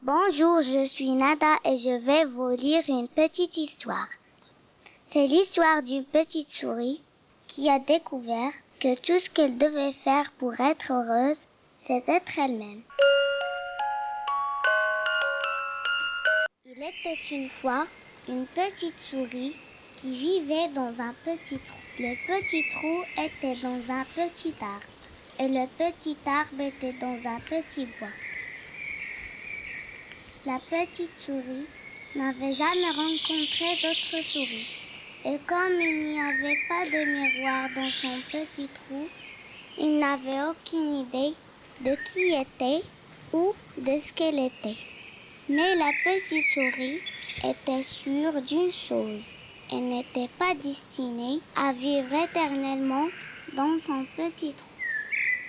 Bonjour, je suis Nada et je vais vous lire une petite histoire. C'est l'histoire d'une petite souris qui a découvert que tout ce qu'elle devait faire pour être heureuse, c'est être elle-même. Il était une fois une petite souris qui vivait dans un petit trou. Le petit trou était dans un petit arbre et le petit arbre était dans un petit bois. La petite souris n'avait jamais rencontré d'autres souris. Et comme il n'y avait pas de miroir dans son petit trou, il n'avait aucune idée de qui était ou de ce qu'elle était. Mais la petite souris était sûre d'une chose. Elle n'était pas destinée à vivre éternellement dans son petit trou.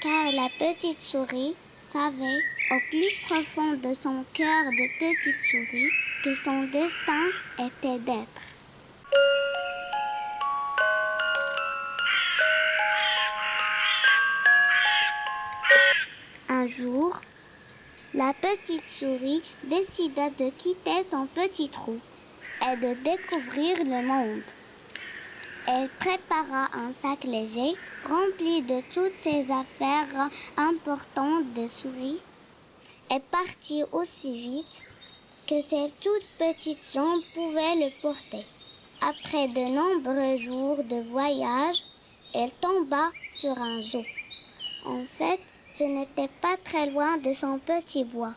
Car la petite souris savait au plus profond de son cœur de petite souris que son destin était d'être. Un jour, la petite souris décida de quitter son petit trou et de découvrir le monde. Elle prépara un sac léger rempli de toutes ses affaires importantes de souris et partit aussi vite que ses toutes petites jambes pouvaient le porter. Après de nombreux jours de voyage, elle tomba sur un zoo. En fait, ce n'était pas très loin de son petit bois.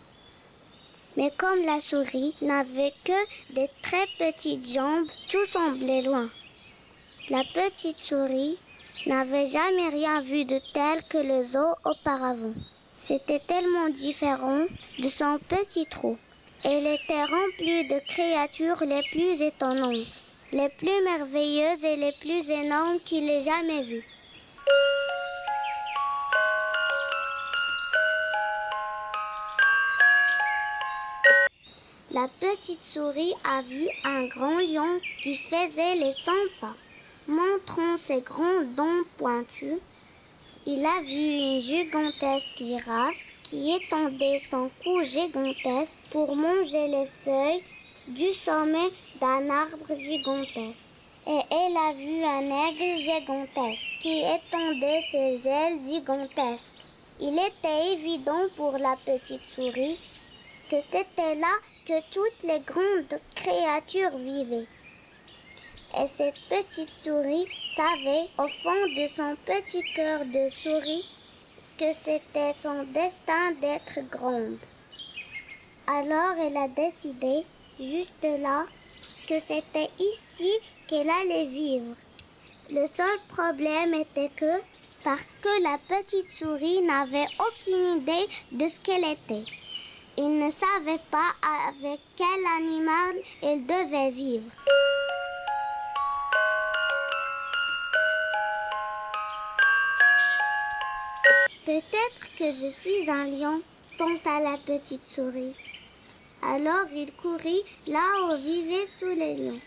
Mais comme la souris n'avait que des très petites jambes, tout semblait loin. La petite souris n'avait jamais rien vu de tel que le zoo auparavant. C'était tellement différent de son petit trou. Elle était remplie de créatures les plus étonnantes, les plus merveilleuses et les plus énormes qu'il ait jamais vues. La petite souris a vu un grand lion qui faisait les 100 pas. Montrant ses grands dents pointus, il a vu une gigantesque girafe qui étendait son cou gigantesque pour manger les feuilles du sommet d'un arbre gigantesque. Et elle a vu un aigle gigantesque qui étendait ses ailes gigantesques. Il était évident pour la petite souris que c'était là que toutes les grandes créatures vivaient. Et cette petite souris savait au fond de son petit cœur de souris que c'était son destin d'être grande. Alors elle a décidé, juste là, que c'était ici qu'elle allait vivre. Le seul problème était que, parce que la petite souris n'avait aucune idée de ce qu'elle était, elle ne savait pas avec quel animal elle devait vivre. Peut-être que je suis un lion, pensa la petite souris. Alors il courut là où vivaient tous les lions,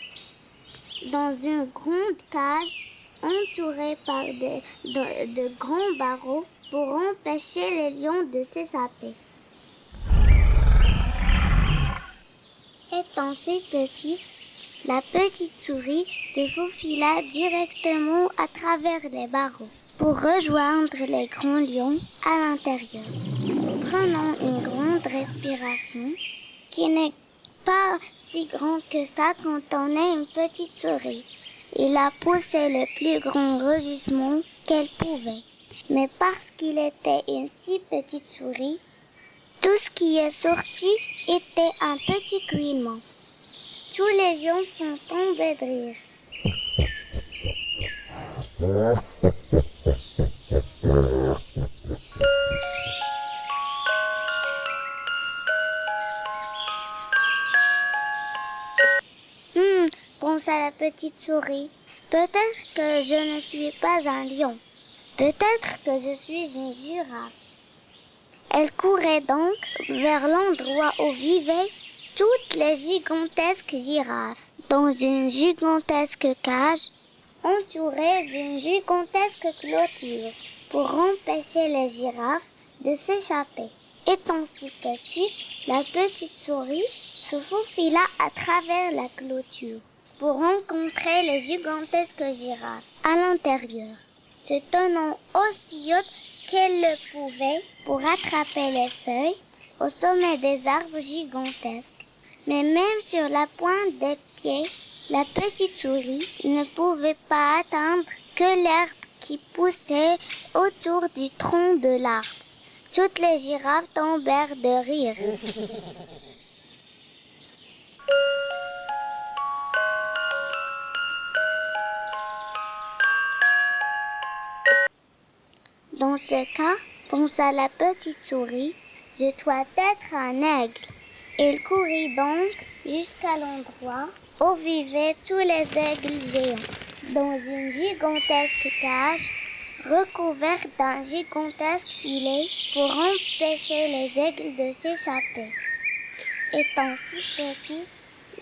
dans une grande cage entourée par de grands barreaux pour empêcher les lions de s'échapper. Étant si petite, la petite souris se faufila directement à travers les barreaux pour rejoindre les grands lions à l'intérieur. Prenant une grande respiration, qui n'est pas si grande que ça quand on est une petite souris, il a poussé le plus grand rugissement qu'elle pouvait. Mais parce qu'il était une si petite souris, tout ce qui est sorti était un petit couinement. Tous les lions sont tombés de rire. Pensa la petite souris. Peut-être que je ne suis pas un lion. Peut-être que je suis une girafe. Elle courait donc vers l'endroit où vivaient toutes les gigantesques girafes, dans une gigantesque cage, entourée d'une gigantesque clôture, pour empêcher les girafes de s'échapper. Étant si petite, la petite souris se faufila à travers la clôture pour rencontrer les gigantesques girafes à l'intérieur, se tenant aussi haute qu'elle le pouvait pour attraper les feuilles au sommet des arbres gigantesques. Mais même sur la pointe des pieds, la petite souris ne pouvait pas atteindre que l'herbe qui poussait autour du tronc de l'arbre. Toutes les girafes tombèrent de rire. Dans ce cas, pensa la petite souris, je dois être un aigle. Elle courut donc jusqu'à l'endroit où vivaient tous les aigles géants, dans une gigantesque cage recouverte d'un gigantesque filet pour empêcher les aigles de s'échapper. Étant si petite,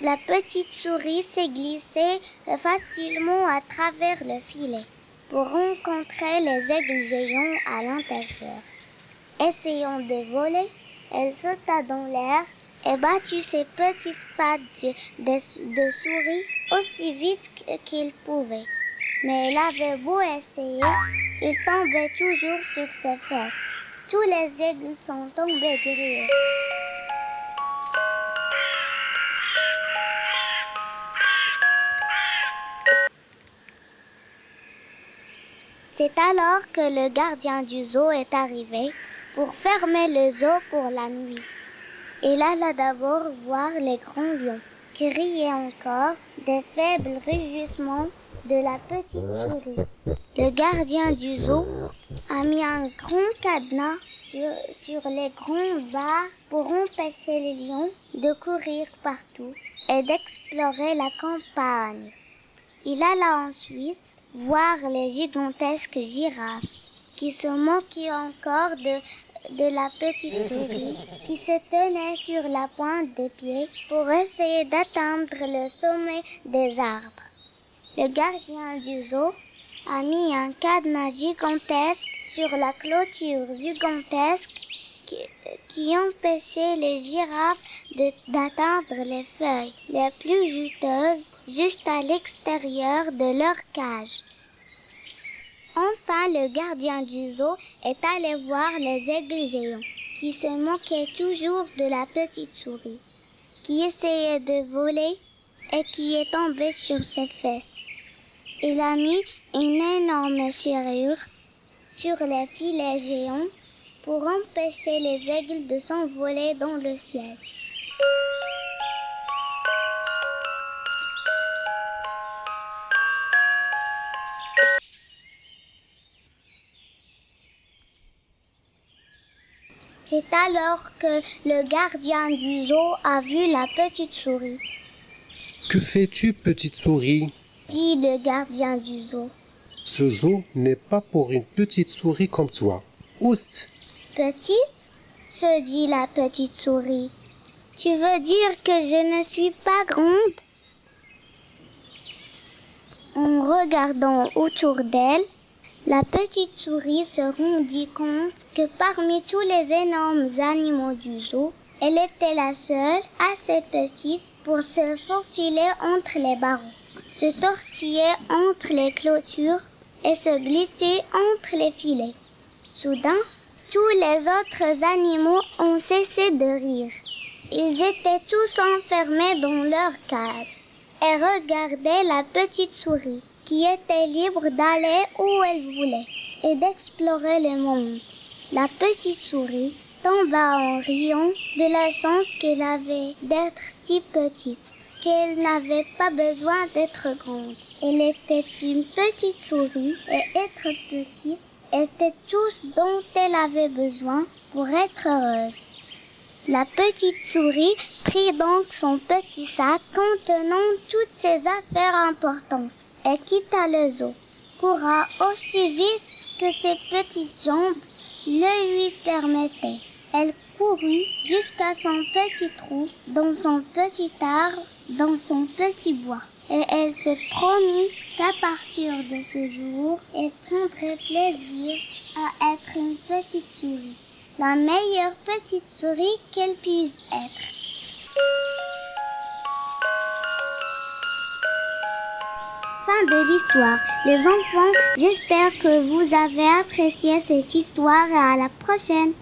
la petite souris s'est glissée facilement à travers le filet pour rencontrer les aigles géants à l'intérieur. Essayant de voler, elle sauta dans l'air et battit ses petites pattes de souris aussi vite qu'il pouvait. Mais elle avait beau essayer, il tombait toujours sur ses fesses. Tous les aigles sont tombés de rire. C'est alors que le gardien du zoo est arrivé pour fermer le zoo pour la nuit. Il alla d'abord voir les grands lions, qui riaient encore des faibles rugissements de la petite souris. Le gardien du zoo a mis un grand cadenas sur les grands barres pour empêcher les lions de courir partout et d'explorer la campagne. Il alla ensuite voir les gigantesques girafes qui se moquaient encore de la petite souris qui se tenait sur la pointe des pieds pour essayer d'atteindre le sommet des arbres. Le gardien du zoo a mis un cadenas gigantesque sur la clôture gigantesque qui empêchait les girafes d'atteindre les feuilles les plus juteuses juste à l'extérieur de leur cage. Enfin, le gardien du zoo est allé voir les aigles géants, qui se moquaient toujours de la petite souris, qui essayait de voler et qui est tombée sur ses fesses. Il a mis une énorme serrure sur les filets géants pour empêcher les aigles de s'envoler dans le ciel. C'est alors que le gardien du zoo a vu la petite souris. « Que fais-tu, petite souris ?» dit le gardien du zoo. « Ce zoo n'est pas pour une petite souris comme toi. Oust !» « Petite ?» se dit la petite souris. « Tu veux dire que je ne suis pas grande ?» En regardant autour d'elle, la petite souris se rendit compte que parmi tous les énormes animaux du zoo, elle était la seule assez petite pour se faufiler entre les barreaux, se tortiller entre les clôtures et se glisser entre les filets. Soudain, tous les autres animaux ont cessé de rire. Ils étaient tous enfermés dans leur cage et regardaient la petite souris, qui était libre d'aller où elle voulait et d'explorer le monde. La petite souris tomba en riant de la chance qu'elle avait d'être si petite, qu'elle n'avait pas besoin d'être grande. Elle était une petite souris et être petite était tout ce dont elle avait besoin pour être heureuse. La petite souris prit donc son petit sac contenant toutes ses affaires importantes et quitta le zoo, courant aussi vite que ses petites jambes le lui permettaient. Elle courut jusqu'à son petit trou, dans son petit arbre, dans son petit bois. Et elle se promit qu'à partir de ce jour, elle prendrait plaisir à être une petite souris. la meilleure petite souris qu'elle puisse être. Fin de l'histoire. Les enfants, j'espère que vous avez apprécié cette histoire et à la prochaine.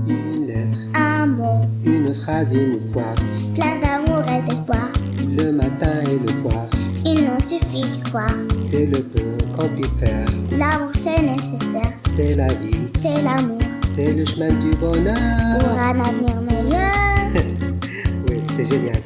Une lettre, Un mot, une phrase, une histoire. plein d'amour et d'espoir. Le matin et le soir, Il n'en suffit quoi. c'est le peu qu'on puisse faire. L'amour c'est nécessaire. C'est la vie, C'est l'amour c'est le chemin du pour bonheur. un avenir meilleur. Oui, c'était génial.